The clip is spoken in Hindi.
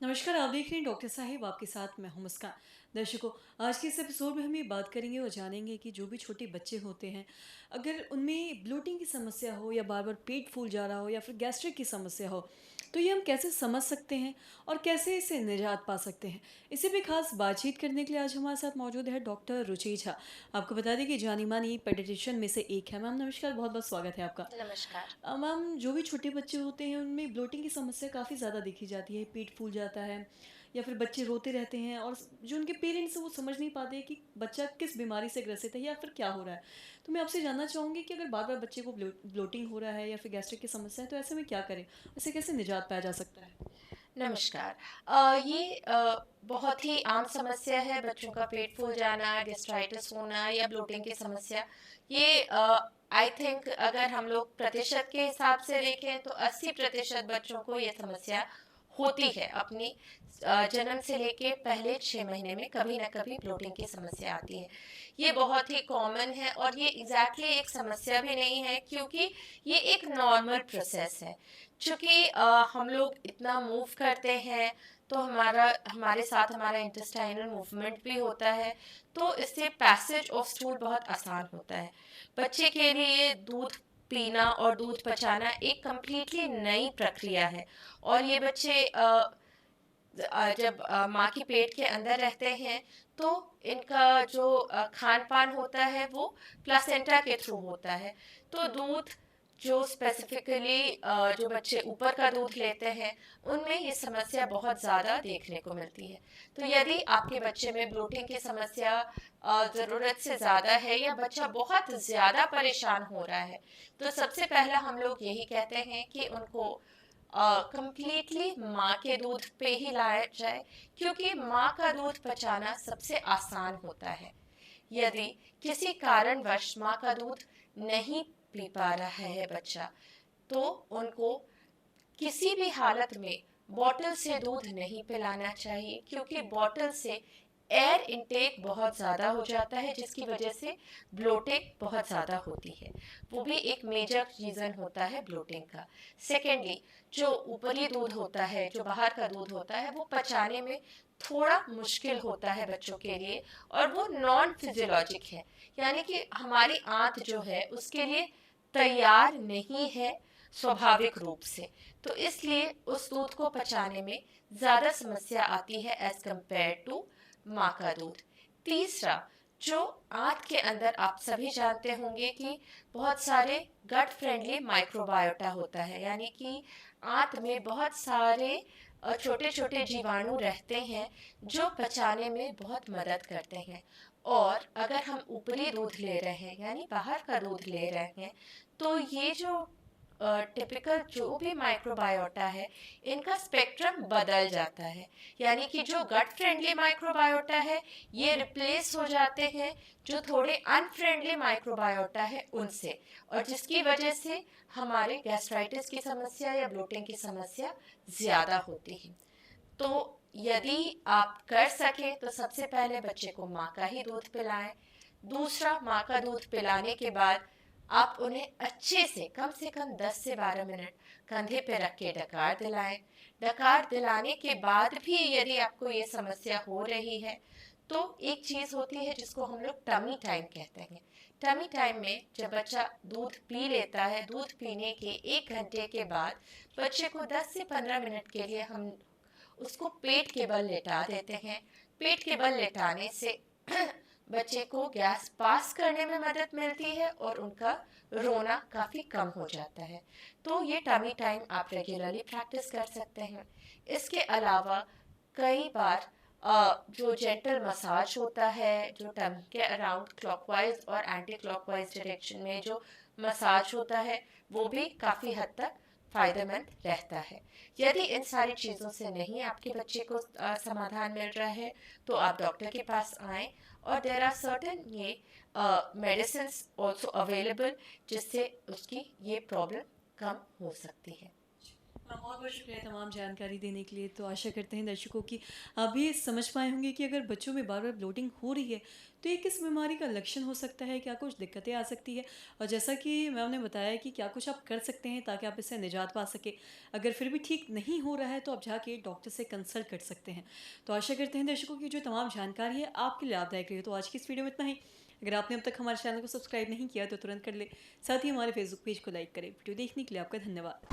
नमस्कार, आप देख रहे हैं डॉक्टर साहिब, आपके साथ मैं हूं मुस्कान। दर्शकों, आज के इस एपिसोड में हम ये बात करेंगे और जानेंगे कि जो भी छोटे बच्चे होते हैं, अगर उनमें ब्लोटिंग की समस्या हो या बार बार पेट फूल जा रहा हो या फिर गैस्ट्रिक की समस्या हो, तो ये हम कैसे समझ सकते हैं और कैसे इससे निजात पा सकते हैं। इसी पे खास बातचीत करने के लिए आज हमारे साथ मौजूद है डॉक्टर रुचि झा। आपको बता दें कि जानी मानी पेडियाट्रिशियन में से एक है। मैम नमस्कार, बहुत बहुत स्वागत है आपका। नमस्कार। मैम, जो भी छोटे बच्चे होते हैं उनमें ब्लोटिंग की समस्या काफ़ी ज़्यादा देखी जाती है, पेट फूल जाता है या फिर बच्चे रोते रहते हैं और जो उनके पेरेंट्स हैं वो समझ नहीं पाते कि बच्चा किस बीमारी से ग्रसित है या फिर क्या हो रहा है। तो मैं आपसे जानना चाहूँगी कि अगर बार बार बच्चे को ब्लोटिंग हो रहा है या फिर गैस्ट्रिक की समस्या है तो ऐसे में क्या करें, इससे कैसे निजात पाया जा सकता है। नमस्कार। ये बहुत ही आम समस्या है बच्चों का पेट फूल जाना, गैस्ट्राइटिस होना या ब्लोटिंग की समस्या। ये आई थिंक अगर हम लोग प्रतिशत के हिसाब से देखें तो 80% बच्चों को ये समस्या होती है अपनी जन्म से लेके पहले 6 महीने में कभी ना कभी ब्लोटिंग की समस्या आती है। ये बहुत ही कॉमन है और ये एग्जैक्टली एक समस्या भी नहीं है क्योंकि ये एक नॉर्मल प्रोसेस है। चूंकि हम लोग इतना मूव करते हैं तो हमारे साथ हमारा इंटेस्टाइनल मूवमेंट भी होता है, तो इससे पैसेज ऑफ स्टूल बहुत आसान होता है। बच्चे के लिए दूध पीना और दूध पचाना एक कम्प्लीटली नई प्रक्रिया है। और ये बच्चे जब माँ की पेट के अंदर रहते हैं तो इनका जो खान पान होता है वो प्लासेंटा के थ्रू होता है। तो दूध जो स्पेसिफिकली जो बच्चे ऊपर का दूध लेते हैं उनमें ये समस्या बहुत ज़्यादा देखने को मिलती है। तो यदि आपके बच्चे में ब्लोटिंग की समस्या ज़रूरत से ज़्यादा है या बच्चा बहुत ज़्यादा परेशान हो रहा है, तो सबसे पहला हम लोग यही कहते हैं कि उनको कंप्लीटली माँ के दूध पे ही लाया जाए, क्योंकि माँ का दूध पचाना सबसे आसान होता है। यदि किसी कारणवश माँ का दूध नहीं पी पा रहा है बच्चा, तो उनको किसी भी हालत में बॉटल से दूध नहीं पिलाना चाहिए, क्योंकि बॉटल से एयर इनटेक बहुत ज़्यादा हो जाता है जिसकी वजह से ब्लोटिंग बहुत ज़्यादा होती है। वो भी एक मेजर रीज़न होता है ब्लोटिंग का। सेकेंडली, जो ऊपरी दूध होता है, जो बाहर का दूध होता है, वो पचाने में थोड़ा मुश्किल होता है बच्चों के लिए और वो नॉन फिजियोलॉजिक है, यानी कि हमारी आंत जो है उसके लिए तैयार नहीं है स्वाभाविक रूप से। तो इसलिए उस दूध को पचाने में ज़्यादा समस्या आती है एज कंपेयर टू माँ का दूध। तीसरा, जो आंत के अंदर आप सभी जानते होंगे कि बहुत सारे गट फ्रेंडली माइक्रोबायोटा होता है, यानी कि आंत में बहुत सारे छोटे छोटे जीवाणु रहते हैं जो पचाने में बहुत मदद करते हैं। और अगर हम ऊपरी दूध ले रहे हैं यानी बाहर का दूध ले रहे हैं, तो ये जो टिपिकल जो भी माइक्रोबायोटा है इनका स्पेक्ट्रम बदल जाता है, यानी कि जो गट फ्रेंडली माइक्रोबायोटा है ये रिप्लेस हो जाते हैं जो थोड़े अनफ्रेंडली माइक्रोबायोटा है उनसे, और जिसकी वजह से हमारे गैस्ट्राइटिस की समस्या या ब्लोटिंग की समस्या ज़्यादा होती है। तो यदि आप कर सकें तो सबसे पहले बच्चे को माँ का ही दूध पिलाएं। दूसरा, माँ का दूध पिलाने के बाद आप उन्हें अच्छे से कम 10 से 12 मिनट कंधे पे रख के डकार दिलाएं। डकार दिलाने के बाद भी यदि आपको ये समस्या हो रही है तो एक चीज़ होती है जिसको हम लोग टमी टाइम कहते हैं। टमी टाइम में जब बच्चा दूध पी लेता है, दूध पीने के 1 घंटे के बाद बच्चे को 10 से 15 मिनट के लिए हम उसको पेट के बल लेटा देते हैं। पेट के बल लेटाने से बच्चे को गैस पास करने में मदद मिलती है और उनका रोना काफ़ी कम हो जाता है। तो ये टमी टाइम आप रेगुलरली प्रैक्टिस कर सकते हैं। इसके अलावा कई बार जो जेंटल मसाज होता है, जो टम के अराउंड क्लॉकवाइज और एंटी क्लॉकवाइज डायरेक्शन में जो मसाज होता है वो भी काफ़ी हद तक फायदेमंद रहता है। यदि इन सारी चीज़ों से नहीं आपके बच्चे को समाधान मिल रहा है तो आप डॉक्टर के पास आएं, और देर आर सर्टेन ये मेडिसिन ऑल्सो अवेलेबल जिससे उसकी ये प्रॉब्लम कम हो सकती है। हाँ, बहुत बहुत शुक्रिया तमाम जानकारी देने के लिए। तो आशा करते हैं दर्शकों कि आप भी समझ पाए होंगे कि अगर बच्चों में बार बार ब्लोटिंग हो रही है तो ये किस बीमारी का लक्षण हो सकता है, क्या कुछ दिक्कतें आ सकती है, और जैसा कि मैम ने बताया कि क्या कुछ आप कर सकते हैं ताकि आप इससे निजात पा सके। अगर फिर भी ठीक नहीं हो रहा है तो आप जाके डॉक्टर से कंसल्ट कर सकते हैं। तो आशा करते हैं दर्शकों की जो तमाम जानकारी है आपके लिए लाभदायक रही। तो आज की इस वीडियो में इतना ही। अगर आपने अब तक हमारे चैनल को सब्सक्राइब नहीं किया तो तुरंत कर ले। साथ ही हमारे फेसबुक पेज को लाइक करें। वीडियो देखने के लिए आपका धन्यवाद।